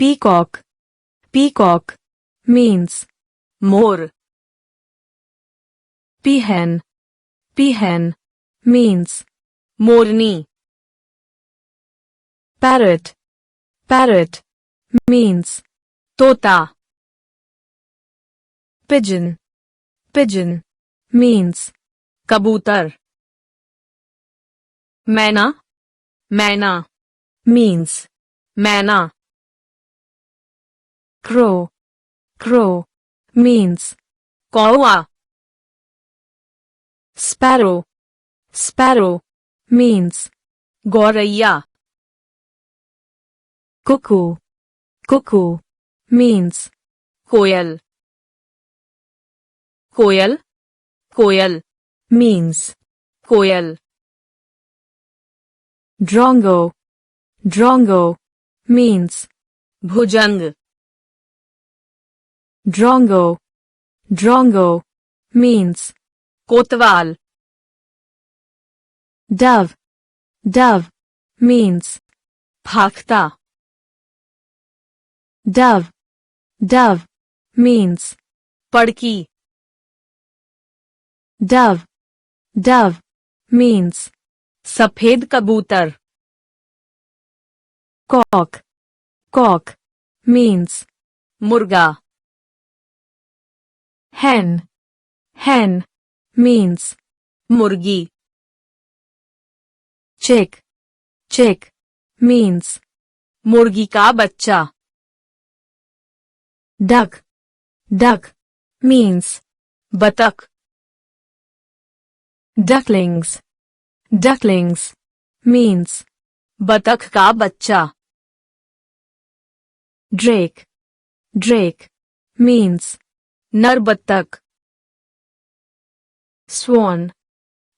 Peacock. Peacock means मोर. peahen. Peahen means मोरनी. parrot. Parrot means तोता. pigeon. Pigeon means कबूतर. मैना. मैना means मैना. crow. Crow means कौवा. sparrow. Sparrow means गौरैया. cuckoo. Cuckoo means कोयल. कोयल. कोयल means कोयल. drongo. Drongo means भुजंग. drongo. Drongo means कोतवाल. dove. Dove means फाख्ता. dove. Dove means पड़की. dove. Dove means सफेद कबूतर. cock. Cock means मुर्गा. hen. Hen means मुर्गी. chick. Chick means मुर्गी का बच्चा. duck. Duck means बतख. ducklings. Ducklings means बतख का बच्चा. drake. Drake means नर बत्तख. swan.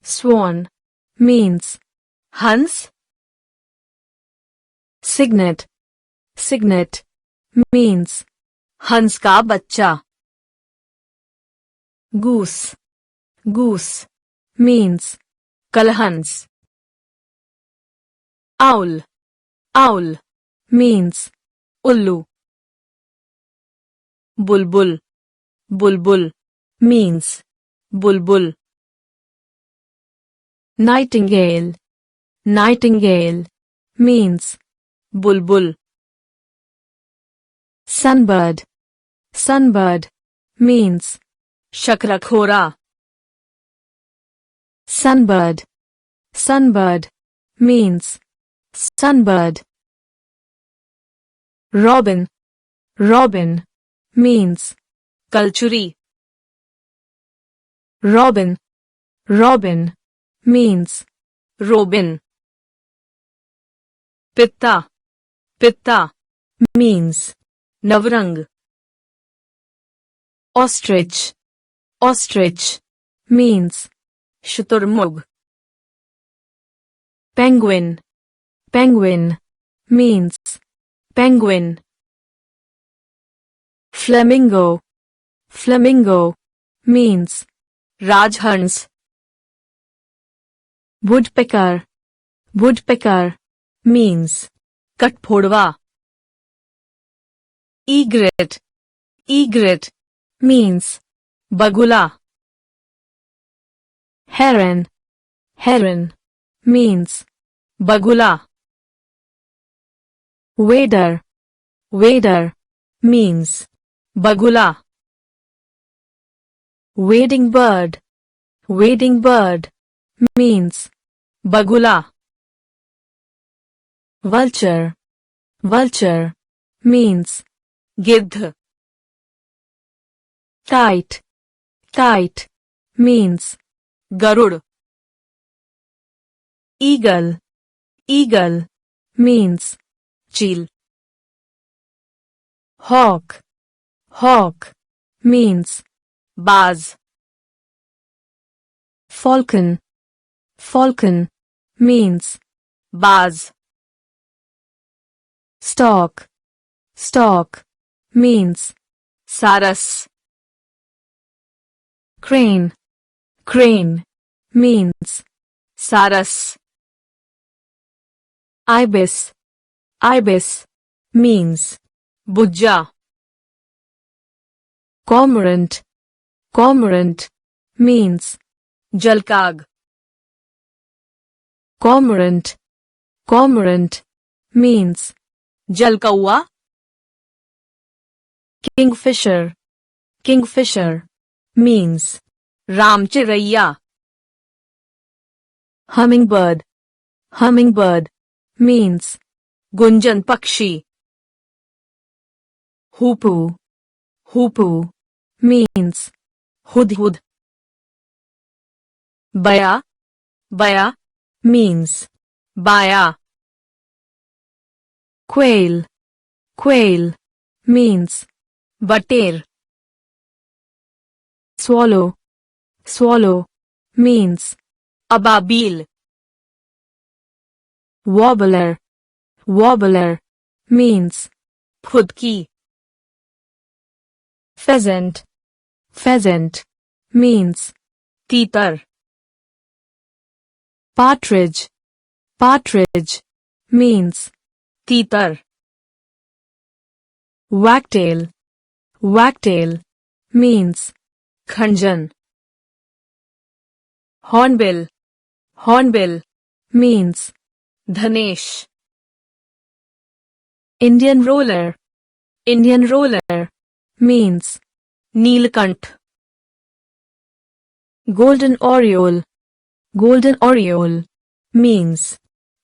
Swan means हंस. cygnet. Cygnet means हंस का बच्चा. goose. Goose means कलहंस. owl. Owl means उल्लू. बुलबुल. बुलबुल means बुलबुल. nightingale. Nightingale means बुलबुल. sunbird. Sunbird means shakarkhora. sunbird. Sunbird means sunbird. Robin. Robin means kalchuri. robin. Robin means robin. Pitta. Pitta means navrang. ostrich. Ostrich means शुतुरमुर्ग. penguin. Penguin means penguin. Flamingo. Flamingo means राजहंस. woodpecker. Woodpecker means कठफोड़वा. egret. Egret means बगुला. heron. Heron means बगुला. wader. Wader means बगुला. wading bird. Wading bird means बगुला. vulture. Vulture means गिद्ध. kite. Kite means गरुड़. eagle. Eagle means चील. hawk. Hawk means बाज. falcon. Falcon means बाज. stork. Stork means सारस. crane. Crane means सारस. ibis. Ibis means बुज्जा, Cormorant. Cormorant means जलकाग, cormorant. Cormorant means जलकौआ, kingfisher. Kingfisher means रामचिरैया, hummingbird. Hummingbird means Gunjan पक्षी, hoopoe. Hoopoe means Hudhud, बया, बया, means बाया, quail. Quail means बटेर, swallow. Swallow means Ababeel, wobbler. Wobbler means फुदकी, pheasant. Pheasant means तीतर, partridge. Partridge means तीतर, wagtail. Wagtail means खंजन, hornbill. Hornbill means धनेश, Indian roller. Indian roller means Neelkanth, golden oriole. Golden oriole means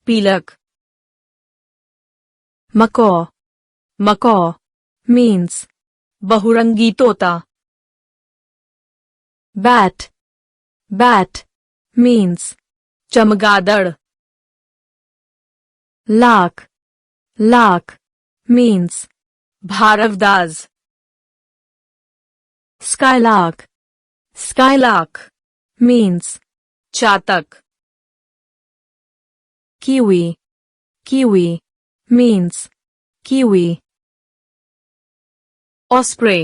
पीलक, macaw. Macaw means बहुरंगी तोता, bat. Bat means चमगादड़, lark. Lark means भारवदाज, skylark. Skylark means चातक, kiwi. Kiwi means kiwi. Osprey,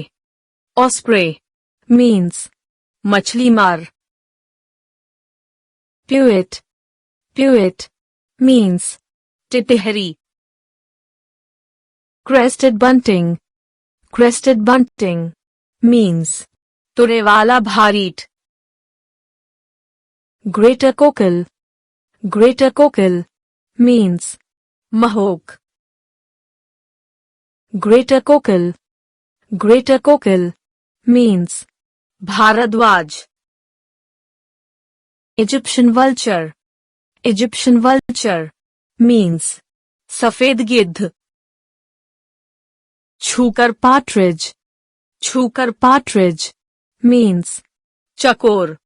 osprey, Means मछली मार, pewit. Pewit means टिटहरी, crested bunting. Crested bunting means तुरेवाला भारीट, greater cockle. Greater cockle means महोक, greater cockle. Greater cockle means Bhardwaj, Egyptian vulture. Egyptian vulture means सफेद गिद्ध, छूकर partridge. छूकर partridge means चकोर,